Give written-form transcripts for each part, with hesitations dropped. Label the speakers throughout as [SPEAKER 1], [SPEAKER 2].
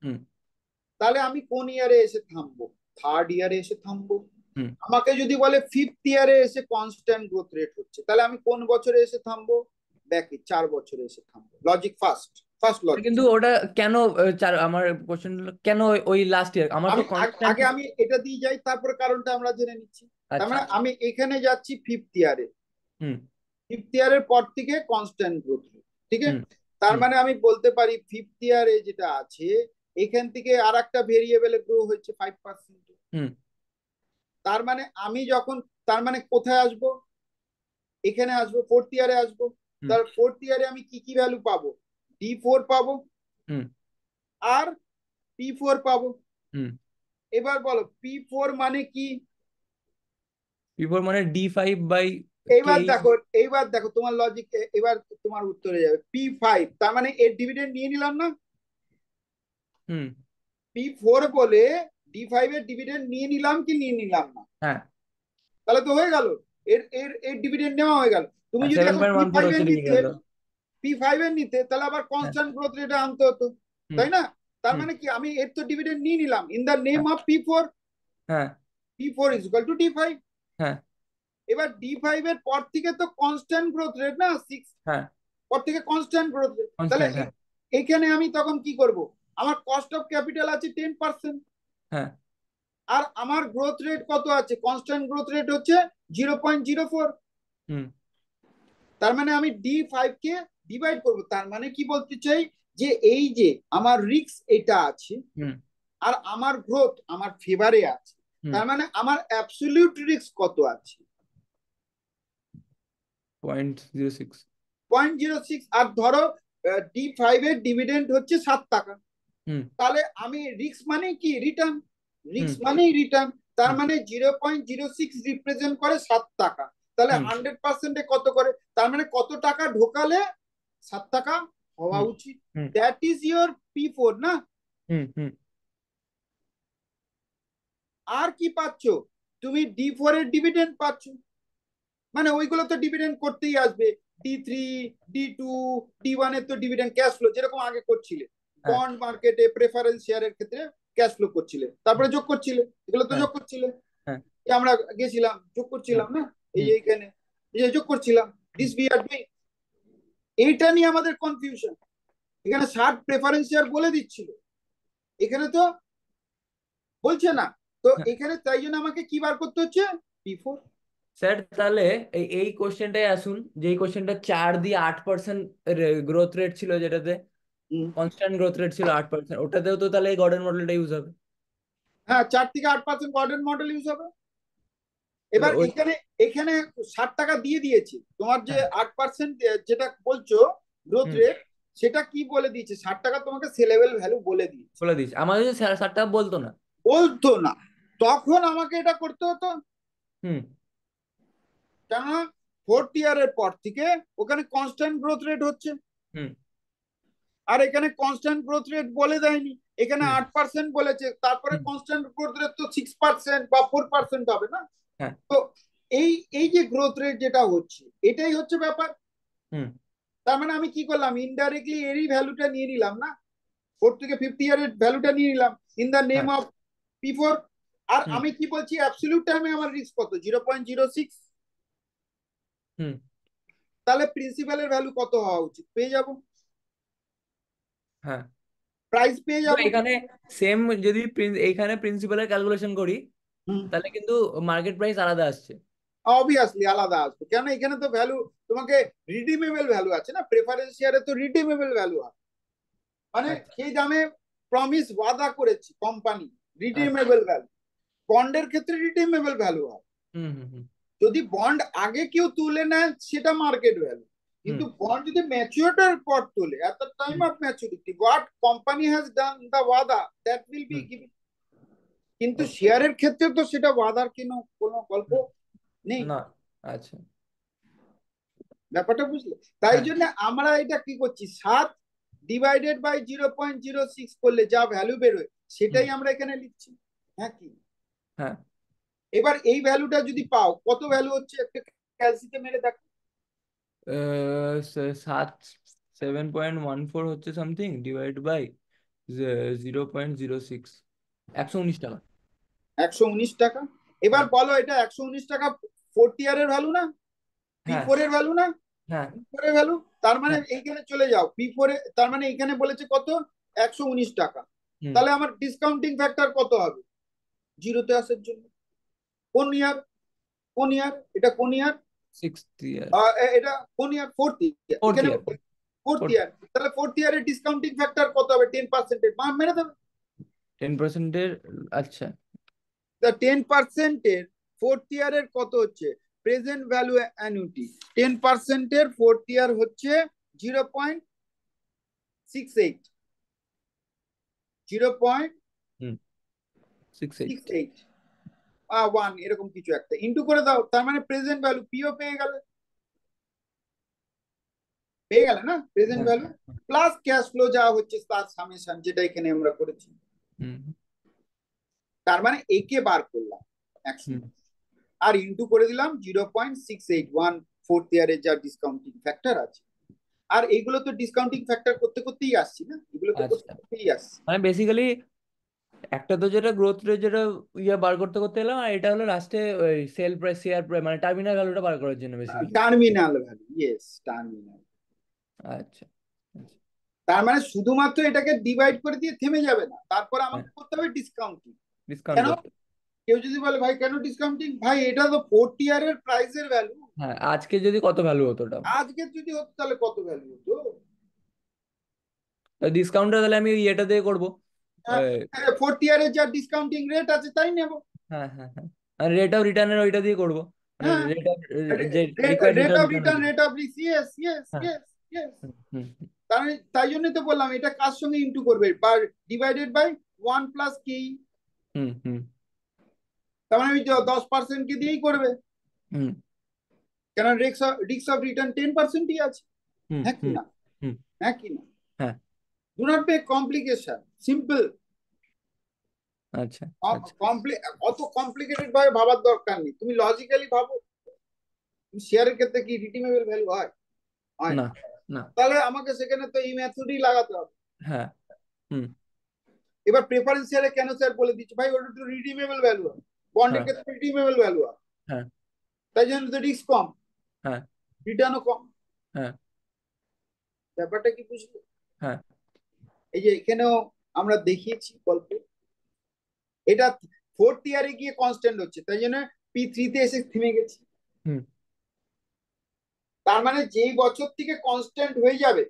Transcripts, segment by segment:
[SPEAKER 1] হুম
[SPEAKER 2] তাহলে আমি কোন ইয়ারে এসে থামবো? থার্ড ইয়ারে এসে থামবো।
[SPEAKER 1] হুম
[SPEAKER 2] আমাকে যদি বলে ফিফথ ইয়ারে এসে কনস্ট্যান্ট গ্রোথ রেট হচ্ছে, তাহলে আমি কোন বছরে এসে থামবো? ব্যাকে 4 বছরে এসে থামবো। Logic first, first logic.
[SPEAKER 1] কিন্তু ওটা কেন আমার কোশ্চেন হলো কেন ওই লাস্ট ইয়ার আমার তো
[SPEAKER 2] আমি
[SPEAKER 1] কনস্ট্যান্ট।
[SPEAKER 2] আগে আমি এটা দিয়ে যাই, তারপরে কারণটা আমরা জেনে নিচ্ছি। তার
[SPEAKER 1] আচ্ছা
[SPEAKER 2] মানে
[SPEAKER 1] আচ্ছা।
[SPEAKER 2] আমি এখানে যাচ্ছি ফিফথ ইয়ারে।
[SPEAKER 1] হুম
[SPEAKER 2] ফিফথ ইয়ারের পর থেকে কনস্ট্যান্ট গ্রোথ রেট, ঠিক
[SPEAKER 1] হুম
[SPEAKER 2] আছে? তার
[SPEAKER 1] হুম
[SPEAKER 2] মানে আমি বলতে পারি ফিফথ ইয়ারে যেটা আছে, এখান থেকে আর একটা ভেরিয়েবলে গ্রো হচ্ছে 5%।
[SPEAKER 1] হুম
[SPEAKER 2] তার মানে আমি যখন, তার মানে কোথায় আসবো? এখানে আসবো, ফোর্থ ইয়ারে আসবো।
[SPEAKER 1] হুম
[SPEAKER 2] তার ফোর্থ ইয়ারে আমি কি কি ভ্যালু পাবো? D4 পাবো,
[SPEAKER 1] হুম
[SPEAKER 2] আর P4 পাবো।
[SPEAKER 1] হুম।
[SPEAKER 2] এবার বলো P4 মানে কি?
[SPEAKER 1] বিফোর মানে D5/K।
[SPEAKER 2] এইবার দেখো, এইবার দেখো তোমার লজিক, এবার তোমার উত্তরে যাবে P5, তার মানে এর ডিভিডেন্ড নিয়ে নিলাম না?
[SPEAKER 1] হুম।
[SPEAKER 2] P4 বলে D5 এর ডিভিডেন্ড নিয়ে নিলাম কি নিয়ে নিলাম না?
[SPEAKER 1] হ্যাঁ
[SPEAKER 2] তাহলে তো হয়ে গেল, এর এর এর ডিভিডেন্ড নেওয়া হয়ে গেল। তুমি যদি
[SPEAKER 1] সেভেন
[SPEAKER 2] এখন
[SPEAKER 1] point
[SPEAKER 2] P
[SPEAKER 1] one four
[SPEAKER 2] five
[SPEAKER 1] হচ্ছে
[SPEAKER 2] এর নিতে,
[SPEAKER 1] ডিভিডেন্ড।
[SPEAKER 2] P5 এর নিতে, তাহলে আবার
[SPEAKER 1] হ্যাঁ।
[SPEAKER 2] কনস্ট্যান্ট গ্রোথ রেটে আনতে হতো,
[SPEAKER 1] হুম
[SPEAKER 2] তাই না? তার
[SPEAKER 1] হুম।
[SPEAKER 2] মানে কি, আমি এর তো ডিভিডেন্ড নিয়ে নিলাম ইন দ্য নেম
[SPEAKER 1] হ্যাঁ
[SPEAKER 2] অফ P4।
[SPEAKER 1] হ্যাঁ
[SPEAKER 2] P4 is equal two D5।
[SPEAKER 1] হ্যাঁ
[SPEAKER 2] এবার D5 এর পর থেকে তো কনস্ট্যান্ট গ্রোথ রেট না, 6,
[SPEAKER 1] হ্যাঁ।
[SPEAKER 2] পর থেকে কনস্ট্যান্ট গ্রোথ রেট। তাহলে
[SPEAKER 1] কনস্ট্যান্ট। হ্যাঁ
[SPEAKER 2] এখানে আমি তখন কি করব? আমার কস্ট অফ ক্যাপিটাল আছে 10%,
[SPEAKER 1] হ্যাঁ।
[SPEAKER 2] আর আমার গ্রোথ রেট কত আছে? কনস্ট্যান্ট গ্রোথ রেট হচ্ছে 0.04।
[SPEAKER 1] হুম
[SPEAKER 2] তার মানে আমি D5 কে ডিভাইড করব। তার মানে কি বলতে চাই, যে এই যে আমার রিস্ক এটা আছে,
[SPEAKER 1] হুম
[SPEAKER 2] আর আমার গ্রোথ আমার ফেভারে আছে,
[SPEAKER 1] হুম।
[SPEAKER 2] তার মানে আমার অ্যাবসলিউট রিস্ক কত আছে?
[SPEAKER 1] 0.06।
[SPEAKER 2] 0.06। আর ধরো D5 এর ডিভিডেন্ড হচ্ছে 7 টাকা,
[SPEAKER 1] হুম
[SPEAKER 2] তাহলে আমি রিস্ক মানে কি? রিটার্ন।
[SPEAKER 1] হুম
[SPEAKER 2] রিস্ক মানেই রিটার্ন। তার
[SPEAKER 1] হুম
[SPEAKER 2] মানে 0.06 রিপ্রেজেন্ট করে 7 টাকা। তাহলে
[SPEAKER 1] হুম
[SPEAKER 2] 100%-এ কত করে? তার মানে কত টাকা ঢোকালে 7 টাকা হওয়া
[SPEAKER 1] হুম
[SPEAKER 2] উচিত?
[SPEAKER 1] Hmm
[SPEAKER 2] that is your P4 না?
[SPEAKER 1] হুম হুম।
[SPEAKER 2] আর কি পাচ্ছ? তুমি D4 এর ডিভিডেন্ড পাচ্ছ, মানে ওইগুলো তো ডিভিডেন্ড করতেই আসবে। D3, D2, D1 এর তো ডিভিডেন্ড ক্যাশ ফ্লো যেরকম আগে করছিলে,
[SPEAKER 1] হ্যাঁ
[SPEAKER 2] বন্ড মার্কেটে প্রেফারেন্স শেয়ারের ক্ষেত্রে ক্যাশ ফ্লো করছিলে, তারপরে যোগ করছিলে, এগুলো তো
[SPEAKER 1] হ্যাঁ
[SPEAKER 2] যোগ করছিলে।
[SPEAKER 1] হ্যাঁ
[SPEAKER 2] আমরা গেছিলাম যোগ
[SPEAKER 1] হ্যাঁ।
[SPEAKER 2] করছিলাম না? এই
[SPEAKER 1] হুম
[SPEAKER 2] যে এইখানে, এই যে যোগ করছিলাম,
[SPEAKER 1] hmm.
[SPEAKER 2] This we are doing. এইটা নিয়ে আমাদের কনফিউশন। এখানে 60 প্রেফারেন্স শেয়ার বলে দিচ্ছিল, এখানে তো বলছে না। তো
[SPEAKER 1] হ্যাঁ।
[SPEAKER 2] এখানে তাই জন্য আমাকে কি বার করতে হচ্ছে? P4।
[SPEAKER 1] স্যার তাহলে এই এই কোশ্চেনটাই আসুন, যে এই কোশ্চেনটা 4 দিয়ে 8% গ্রোথ রেট ছিল, যেটাতে কনস্ট্যান্ট গ্রোথ রেট ছিল 8%, ওটাতেও তো তাহলে এই গর্ডন মডেলটা ইউজ হবে।
[SPEAKER 2] হ্যাঁ, 4 থেকে 8% গর্ডন মডেল ইউজ হবে।
[SPEAKER 1] তাহলে
[SPEAKER 2] এবার
[SPEAKER 1] ওই।
[SPEAKER 2] এখানে, এখানে 60 টাকা দিয়ে দিয়েছে, তোমার যে
[SPEAKER 1] হ্যাঁ।
[SPEAKER 2] 8% যেটা বলছো গ্রোথ
[SPEAKER 1] হুম।
[SPEAKER 2] রেট, সেটা কি বলে দিয়েছে? 60 টাকা তোমাকে সেলেবল ভ্যালু বলে দিয়েছে।
[SPEAKER 1] বলে দিস আমাদের যদি 7টা বলতো না।
[SPEAKER 2] বলতো না, তখন আমাকে এটা করতে হতো।
[SPEAKER 1] হুম
[SPEAKER 2] কেননা ফোর্থ ইয়ারের পর থেকে ওখানে কনস্ট্যান্ট গ্রোথ রেট হচ্ছে,
[SPEAKER 1] হুম
[SPEAKER 2] আর এখানে কনস্ট্যান্ট গ্রোথ রেট বলে দেয়নি, এখানে
[SPEAKER 1] হুম
[SPEAKER 2] 8% বলেছে, তারপরে
[SPEAKER 1] হুম।
[SPEAKER 2] কনস্ট্যান্ট গ্রোথ রেট তো 6% বা 4% হবে না?
[SPEAKER 1] হ্যাঁ।
[SPEAKER 2] তো এই এই যে গ্রোথ রেট যেটা হচ্ছে, এটাই হচ্ছে ব্যাপার।
[SPEAKER 1] হুম
[SPEAKER 2] তার মানে আমি কি করলাম? ইনডাইরেক্টলি এরই ভ্যালুটা নিয়ে নিলাম না? ফোর্থ থেকে ফিফথ ইয়ারের ভ্যালুটা নিয়ে নিলাম ইন দ্য নেম
[SPEAKER 1] হ্যাঁ।
[SPEAKER 2] Of P4। আর
[SPEAKER 1] হুম
[SPEAKER 2] আমি কি বলছি, অ্যাবসলিউট টাইমে আমার রিস্ক কত? 0.06।
[SPEAKER 1] হুম।
[SPEAKER 2] তাহলে প্রিন্সিপালের ভ্যালু কত হওয়া উচিত? পেয়ে যাব,
[SPEAKER 1] হ্যাঁ।
[SPEAKER 2] প্রাইস পেয়ে
[SPEAKER 1] তো
[SPEAKER 2] যাব।
[SPEAKER 1] এখানে সেম যদি এইখানে প্রিন্সিপালের ক্যালকুলেশন করি,
[SPEAKER 2] হুম,
[SPEAKER 1] তাহলে কিন্তু মার্কেট প্রাইস আলাদা আসছে।
[SPEAKER 2] অবভিয়াসলি আলাদা আসবে, কেন এখানে তো ভ্যালু, তোমাকে রিডিমেবল ভ্যালু আছে না, প্রেফারেন্স শেয়ারে তো রিডিমেবল ভ্যালু আছে, মানে
[SPEAKER 1] আচ্ছা
[SPEAKER 2] সেই দামে প্রমিস ওয়াদা করেছি কোম্পানি,
[SPEAKER 1] আচ্ছা।
[SPEAKER 2] Redeemable value. বন্ডের ক্ষেত্রে রিডিমেবল ভ্যালু হয়।
[SPEAKER 1] হুম হুম হুম
[SPEAKER 2] যদি বন্ড আগে কেউ তুলে নেয় সেটা মার্কেট ভ্যালু,
[SPEAKER 1] হুম
[SPEAKER 2] কিন্তু বন্ড যদি ম্যাচিউরিটির পর তোলে, at the time
[SPEAKER 1] hmm
[SPEAKER 2] of maturity what company has done the ওয়াদা, that will be
[SPEAKER 1] hmm.
[SPEAKER 2] Given. কিন্তু
[SPEAKER 1] ওকে।
[SPEAKER 2] শেয়ারের ক্ষেত্রে তো সেটা ওয়াদার কোনো গল্প নেই।
[SPEAKER 1] না। আচ্ছা।
[SPEAKER 2] ব্যাপারটা বুঝলে? তাই
[SPEAKER 1] হ্যাঁ।
[SPEAKER 2] জন্য আমরা এটা কি করছি, 7 / 0.06 করলে যা ভ্যালু বেরোয়
[SPEAKER 1] হুম।
[SPEAKER 2] সেটাই আমরা এখানে লিখছি। হ্যাঁ কি?
[SPEAKER 1] হ্যাঁ।
[SPEAKER 2] এবার এই ভ্যালুটা যদি পাও, কত ভ্যালু হচ্ছে একটা ক্যালসিতে মেরে দেখো।
[SPEAKER 1] 7 7.14 হচ্ছে সামথিং, ডিভাইড বাই 0.06, 119 টাকা।
[SPEAKER 2] 119 টাকা। এবার
[SPEAKER 1] হ্যাঁ
[SPEAKER 2] বলো এটা 119 টাকা ফোর্থ ইয়ারের ভ্যালু না, পি
[SPEAKER 1] হ্যাঁ
[SPEAKER 2] ফোর এর ভ্যালু না,
[SPEAKER 1] হ্যাঁ
[SPEAKER 2] পি ফোর এর ভ্যালু। তার মানে
[SPEAKER 1] হ্যাঁ।
[SPEAKER 2] এইখানে চলে যাও, পি ফোর এ, তার মানে এইখানে বলেছে কত, 119 টাকা।
[SPEAKER 1] হুম।
[SPEAKER 2] তাহলে আমার ডিসকাউন্টিং ফ্যাক্টর কত হবে জিরোতে আসার জন্য? কোন ইয়ার, কোন ইয়ার এটা, কোন ইয়ার?
[SPEAKER 1] 6th ইয়ার,
[SPEAKER 2] এটা কোন ইয়ার? ফোর্থ ইয়ার
[SPEAKER 1] ফোর্থ
[SPEAKER 2] এখানে,
[SPEAKER 1] ইয়ার।
[SPEAKER 2] Fourth year. তাহলে ফোর্থ ইয়ারের ডিসকাউন্টিং ফ্যাক্টর কত হবে? 10%, মেরে দেবে।
[SPEAKER 1] 10%-এর, আচ্ছা।
[SPEAKER 2] তা 10%-এর ফোর্থ ইয়ারের কত হচ্ছে? প্রেজেন্ট ভ্যালু অ্যানুইটি 10%-এর ফোর্থ ইয়ার হচ্ছে 0.68, zero point
[SPEAKER 1] hmm, 6.8।
[SPEAKER 2] Six eight one, এরকম কিছু একটা ইন্টু করে দাও। তার মানে প্রেজেন্ট ভ্যালু পিও পেয়ে গেলে, পেয়ে গেলে না প্রেজেন্ট
[SPEAKER 1] হ্যাঁ।
[SPEAKER 2] ভ্যালু, প্লাস ক্যাশ ফ্লো যা হচ্ছে তার সামেশন, যেটা এখানে আমরা করেছি।
[SPEAKER 1] হুম
[SPEAKER 2] তার মানে একে বার করলাম একশো,
[SPEAKER 1] হুম।
[SPEAKER 2] আর ইন্টু করে দিলাম 0.681 ফোর্থ ইয়ারের যা ডিসকাউন্টিং ফ্যাক্টর আছে। আর এইগুলো তো ডিসকাউন্টিং ফ্যাক্টর করতে করতেই আসছি না, এগুলো তো করতে
[SPEAKER 1] আচ্ছা,
[SPEAKER 2] করতেই আসছি।
[SPEAKER 1] মানে বেসিক্যালি একটা তো যেটা গ্রোথ রেট, যেটা বার করতে করতে এলাম, আর এটা হলো লাস্টে ওই সেল প্রাইস, শেয়ার প্রাইস, মানে টার্মিনাল ভ্যালুটা বার করার জন্য basically.
[SPEAKER 2] Terminal value, yes terminal.
[SPEAKER 1] আচ্ছা আচ্ছা।
[SPEAKER 2] তার মানে শুধুমাত্র এটাকে ডিভাইড করে দিয়ে থেমে যাবে না, তারপর
[SPEAKER 1] হ্যাঁ,
[SPEAKER 2] আমাকে করতে হবে ডিসকাউন্টিং।
[SPEAKER 1] ডিসকাউন্ট
[SPEAKER 2] কেন?
[SPEAKER 1] করতে।
[SPEAKER 2] কেউ যদি বলে ভাই কেন ডিসকাউন্টিং, ভাই এটা তো ফোর্থ ইয়ারের প্রাইসের ভ্যালু,
[SPEAKER 1] হ্যাঁ, আজকে যদি কত ভ্যালু হতো ওটা,
[SPEAKER 2] আজকে যদি হতো তাহলে কত ভ্যালু হতো?
[SPEAKER 1] ডিসকাউন্টটা তাহলে আমি ইয়েটা দিয়ে করবো।
[SPEAKER 2] ফোর্থ ইয়ারের যা ডিসকাউন্টিং রেট আছে তাই নেব।
[SPEAKER 1] হ্যাঁ হ্যাঁ হ্যাঁ, আর রেট অফ রিটার্নের ওইটা দিয়ে করবো, মানে
[SPEAKER 2] হ্যাঁ,
[SPEAKER 1] রেট অফ, যে required rate
[SPEAKER 2] rate
[SPEAKER 1] of
[SPEAKER 2] of
[SPEAKER 1] return
[SPEAKER 2] return,
[SPEAKER 1] আছে।
[SPEAKER 2] Rate of risk, yes yes
[SPEAKER 1] হ্যাঁ।
[SPEAKER 2] Yes yes.
[SPEAKER 1] হুম হুম
[SPEAKER 2] তাই জন্যই তো বললাম এটা কার সঙ্গে ইন্টু করবে, পার ডিভাইডেড বাই 1 + কে।
[SPEAKER 1] হুম হুম
[SPEAKER 2] তার মানে ওই 10% কে দিয়েই করবে,
[SPEAKER 1] হুম
[SPEAKER 2] কেন রিস্ক অফ রিটার্ন 10%ই আছে।
[SPEAKER 1] হুম
[SPEAKER 2] হ্যাঁ কি
[SPEAKER 1] হুম
[SPEAKER 2] না?
[SPEAKER 1] হুম।
[SPEAKER 2] হ্যাঁ কি না?
[SPEAKER 1] হ্যাঁ।
[SPEAKER 2] Do not make complication, simple.
[SPEAKER 1] আচ্ছা আচ্ছা।
[SPEAKER 2] অত কমপ্লিকেটেড ভাবে ভাবার দরকার নেই, তুমি লজিক্যালি ভাবো। শেয়ারের ক্ষেত্রে কি রিডিমেবল ভ্যালু হয়? হয়
[SPEAKER 1] না
[SPEAKER 2] না।
[SPEAKER 1] না।
[SPEAKER 2] তাহলে আমাকে সেখানে তো এই মেথডই লাগাতে হবে।
[SPEAKER 1] হ্যাঁ। হুম।
[SPEAKER 2] এবার প্রেফারেন্স শেয়ারে কেন স্যার বলে দিচ্ছি, ভাই ওটা তো রিডিমেবল ভ্যালু হয়, বন্ডের
[SPEAKER 1] হ্যাঁ
[SPEAKER 2] ক্ষেত্রে রিডিমেবল ভ্যালু হয়,
[SPEAKER 1] হ্যাঁ
[SPEAKER 2] তাই জন্য তো রিস্ক কম,
[SPEAKER 1] হ্যাঁ
[SPEAKER 2] রিটার্নও কম।
[SPEAKER 1] হ্যাঁ
[SPEAKER 2] ব্যাপারটা কি বুঝলে?
[SPEAKER 1] হ্যাঁ।
[SPEAKER 2] এই যে এখানেও আমরা দেখিয়েছি গল্পে, এটা ফোর্থ ইয়ারে গিয়ে কনস্ট্যান্ট হচ্ছে, তাই জন্য পি3-তে এসে থেমে গেছে।
[SPEAKER 1] হুম।
[SPEAKER 2] তার মানে যেই বছর থেকে কনস্ট্যান্ট হয়ে যাবে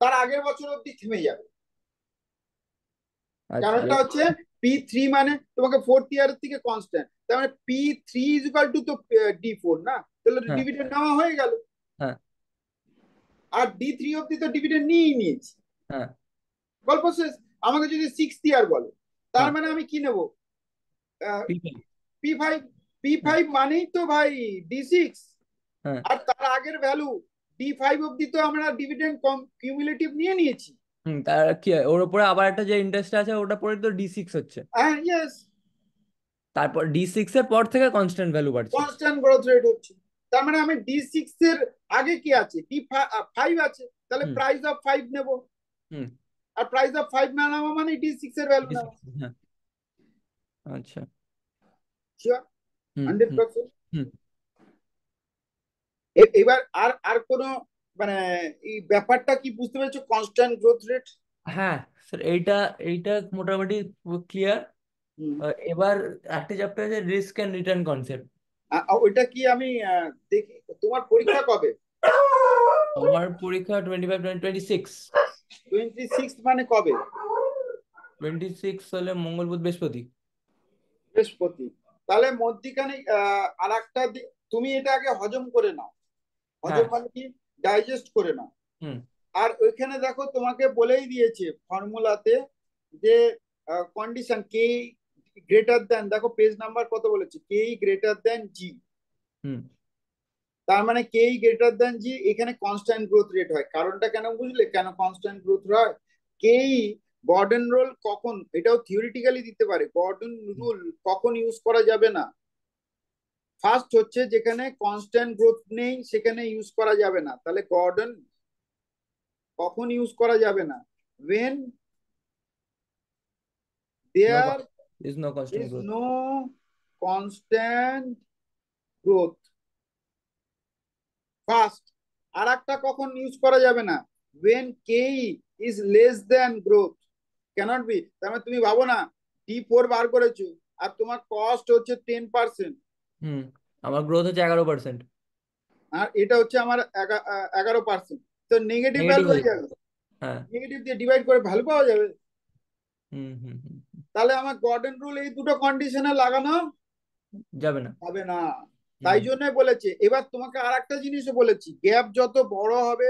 [SPEAKER 2] তার আগের বছর অব্দি থেমে যাবে।
[SPEAKER 1] আচ্ছা।
[SPEAKER 2] কারণটা হচ্ছে পি3 মানে তোমাকে ফোর্থ ইয়ারের থেকে কনস্ট্যান্ট, তার মানে পি3 = তো ডি4 না, তাহলে
[SPEAKER 1] হ্যাঁ
[SPEAKER 2] ডিভিডেন্ড নেওয়া হয়ে গেল।
[SPEAKER 1] হ্যাঁ
[SPEAKER 2] আর ডি3 অব্দি তো ডিভিডেন্ড নিয়েই নিয়েছি,
[SPEAKER 1] হ্যাঁ
[SPEAKER 2] গল্প শেষ। আমাকে যদি সিক্সথ ইয়ার বলে, তার
[SPEAKER 1] হ্যাঁ।
[SPEAKER 2] মানে আমি কি নেবো?
[SPEAKER 1] পিপি।
[SPEAKER 2] পি5, পি
[SPEAKER 1] হ্যাঁ
[SPEAKER 2] ফাইভ মানেই তো ভাই ডি6।
[SPEAKER 1] হ্যাঁ।
[SPEAKER 2] আর তার আগের ভ্যালু ডি5 অব্দি তো আমরা ডিভিডেন্ড কম কিউমুলেটিভ নিয়ে নিয়েছি।
[SPEAKER 1] হুম, তার কি হয়, ওর উপরে আবার একটা যে ইন্টারেস্ট আছে ওটা পরে তো ডি6 হচ্ছে,
[SPEAKER 2] হ্যাঁ, ইয়েস,
[SPEAKER 1] তারপর ডি6 এর পর থেকে কনস্ট্যান্ট ভ্যালু বাড়ছে।
[SPEAKER 2] কনস্ট্যান্ট গ্রোথ রেট হচ্ছে। তার মানে আমি ডি6 এর আগে কি আছে, ডি5 আছে, তাহলে
[SPEAKER 1] হুম
[SPEAKER 2] প্রাইস অফ 5 নেব।
[SPEAKER 1] হুম।
[SPEAKER 2] আর প্রাইস অফ 5 না নেওয়া মানে ডি6 এর ভ্যালু নেওয়া।
[SPEAKER 1] ডি6, হ্যাঁ। আচ্ছা।
[SPEAKER 2] শিওর,
[SPEAKER 1] হুম হুম
[SPEAKER 2] 100%।
[SPEAKER 1] হুম।
[SPEAKER 2] এবার আর আর কোনো মানে এই ব্যাপারটা কি বুঝতে পেরেছো, কনস্ট্যান্ট গ্রোথ রেট?
[SPEAKER 1] হ্যাঁ স্যার, এইটা এইটা মোটামুটি ক্লিয়ার। এবার একটা চ্যাপ্টার আছে রিস্ক এন্ড রিটার্ন কনসেপ্ট।
[SPEAKER 2] ওইটা কি আমি দেখি, তোমার পরীক্ষা কবে?
[SPEAKER 1] আমার পরীক্ষা 25, 26।
[SPEAKER 2] 26 মানে কবে?
[SPEAKER 1] 26 হলে মঙ্গল বুধ বৃহস্পতি।
[SPEAKER 2] বৃহস্পতি। তাহলে মধ্যিখানে আর একটা তুমি এটা আগে হজম করে নাও।
[SPEAKER 1] হ্যাঁ।
[SPEAKER 2] হজম মানে কি, ডাইজেস্ট করে নাও।
[SPEAKER 1] হুম
[SPEAKER 2] আর ওইখানে দেখো তোমাকে বলেই দিয়েছে ফর্মুলাতে যে কন্ডিশন কে গ্রেটার দেন, দেখো পেজ নাম্বার কত বলেছে, কে গ্রেটার দেন জি।
[SPEAKER 1] হুম।
[SPEAKER 2] তার মানে কে গ্রেটার দেন জি, এখানে কনস্ট্যান্ট গ্রোথ রেট হয়। কারণটা কেন বুঝলে, কেন কনস্ট্যান্ট গ্রোথ হয়? কেই গর্ডন রোল কখন, এটাও থিওরিটিক্যালি দিতে পারে, গর্ডন রুল কখন ইউজ করা যাবে না? ফার্স্ট হচ্ছে যেখানে কনস্ট্যান্ট গ্রোথ নেই সেখানে ইউজ করা যাবে না, তাহলে গর্ডন কখন ইউজ করা যাবে না? when
[SPEAKER 1] No,
[SPEAKER 2] there
[SPEAKER 1] is no constant
[SPEAKER 2] is
[SPEAKER 1] growth.
[SPEAKER 2] No constant growth. First. আর একটা কখন ইউজ করা যাবে না, when ke is less than growth cannot be। তার মানে তুমি ভাবো না D4 বার করেছো আর তোমার কস্ট হচ্ছে 10%,
[SPEAKER 1] হুম, আমার গ্রোথ হচ্ছে 11%।
[SPEAKER 2] আর এটা হচ্ছে আমার 11%, তো নেগেটিভ
[SPEAKER 1] নেগেটিভ
[SPEAKER 2] ভ্যালু
[SPEAKER 1] হয়ে
[SPEAKER 2] হয়ে
[SPEAKER 1] যাবে।
[SPEAKER 2] যাবে।
[SPEAKER 1] হ্যাঁ।
[SPEAKER 2] নেগেটিভ দিয়ে ডিভাইড করে ভ্যালু পাওয়া যাবে।
[SPEAKER 1] হুম হুম হুম।
[SPEAKER 2] তাহলে আমার গর্ডন রুল এই দুটো কন্ডিশনে লাগানো
[SPEAKER 1] যাবে না।
[SPEAKER 2] হবে না। তাই
[SPEAKER 1] হুম।
[SPEAKER 2] জন্য বলেছে। এবার তোমাকে আর একটা জিনিসও বলেছি, গ্যাপ যত বড় হবে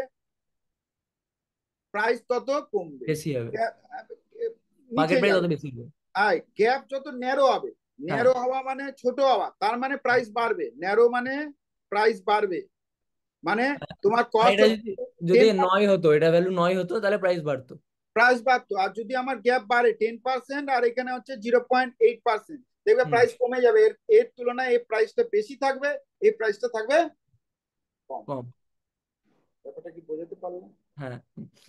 [SPEAKER 2] প্রাইস তত কমবে।
[SPEAKER 1] বেশি হবে।
[SPEAKER 2] নিচে
[SPEAKER 1] মার্কেট প্রাইস তত
[SPEAKER 2] যাবে।
[SPEAKER 1] বেশি হবে।
[SPEAKER 2] আয় গ্যাপ যত ন্যারো হবে,
[SPEAKER 1] হ্যাঁ।
[SPEAKER 2] ন্যারো হওয়া মানে ছোট হওয়া, তার মানে প্রাইস বাড়বে। ন্যারো মানে প্রাইস বাড়বে, মানে তোমার
[SPEAKER 1] মানে
[SPEAKER 2] কস্ট
[SPEAKER 1] এটা
[SPEAKER 2] হচ্ছে
[SPEAKER 1] যদি যদি
[SPEAKER 2] 10%,
[SPEAKER 1] নয় হতো, এটা ভ্যালু 9 হতো, তাহলে প্রাইস বাড়তো।
[SPEAKER 2] প্রাইস বাড়তো। আর যদি আমার গ্যাপ বাড়ে 10% আর এখানে হচ্ছে 0.8%, দেখবে
[SPEAKER 1] হুম।
[SPEAKER 2] প্রাইস কমে যাবে। এর এর তুলনায় এই প্রাইসটা বেশি থাকবে, এই প্রাইসটা থাকবে কম।
[SPEAKER 1] কম।
[SPEAKER 2] ব্যাপারটা কি বোঝাতে পারলাম?
[SPEAKER 1] হ্যাঁ।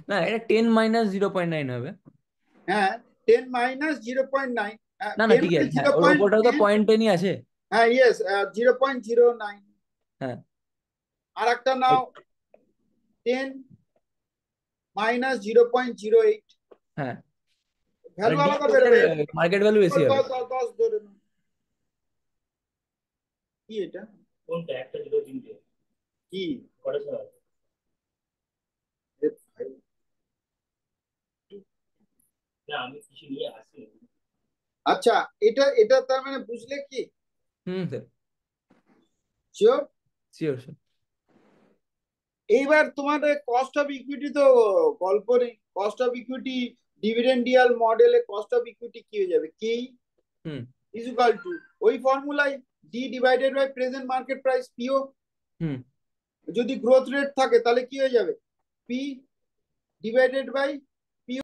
[SPEAKER 1] না, এটা 10 - 0.9 হবে।
[SPEAKER 2] হ্যাঁ, 10 - 0.9,
[SPEAKER 1] না না,
[SPEAKER 2] 10
[SPEAKER 1] ঠিক
[SPEAKER 2] মানে
[SPEAKER 1] আছে, হ্যাঁ,
[SPEAKER 2] জিরো
[SPEAKER 1] ওর
[SPEAKER 2] পয়েন্ট
[SPEAKER 1] ওপরটাও তো
[SPEAKER 2] টেন
[SPEAKER 1] পয়েন্ট 10ই আছে।
[SPEAKER 2] হ্যাঁ ইয়েস, 0.09।
[SPEAKER 1] হ্যাঁ।
[SPEAKER 2] আর একটা নাও, 10 - 0.08,
[SPEAKER 1] হ্যাঁ, তাহলে
[SPEAKER 2] ভ্যালু
[SPEAKER 1] ডি
[SPEAKER 2] আলাদা
[SPEAKER 1] ফোর এর
[SPEAKER 2] বেরোবে।
[SPEAKER 1] মার্কেট ভ্যালু বেশি হবে।
[SPEAKER 2] 10 ধরে নাও। কি এটা?
[SPEAKER 3] কোনটা? একটা দুটো তিনটে
[SPEAKER 2] কি?
[SPEAKER 3] কটা সময়?
[SPEAKER 2] এ ভাই,
[SPEAKER 3] না, আমি কিছু নিয়ে আসিনি।
[SPEAKER 2] আচ্ছা, এটা এটা তার মানে বুঝলে কি?
[SPEAKER 1] হুম স্যার।
[SPEAKER 2] শিওর?
[SPEAKER 1] Sure sir.
[SPEAKER 2] এইবার তোমার কস্ট অফ ইকুইটি তো গল্প নেই। কস্ট অফ ইকুইটি ডিভিডেন্ডিয়াল মডেলে কস্ট অফ ইকুইটি কি হয়ে যাবে? কি
[SPEAKER 1] হুম
[SPEAKER 2] ইজ ইকুয়াল টু ওই ফর্মুলায় D divided by present market price PO.
[SPEAKER 1] Hmm.
[SPEAKER 2] যদি গ্রোথ রেট থাকে তাহলে কি হয়ে যাবে? P divided by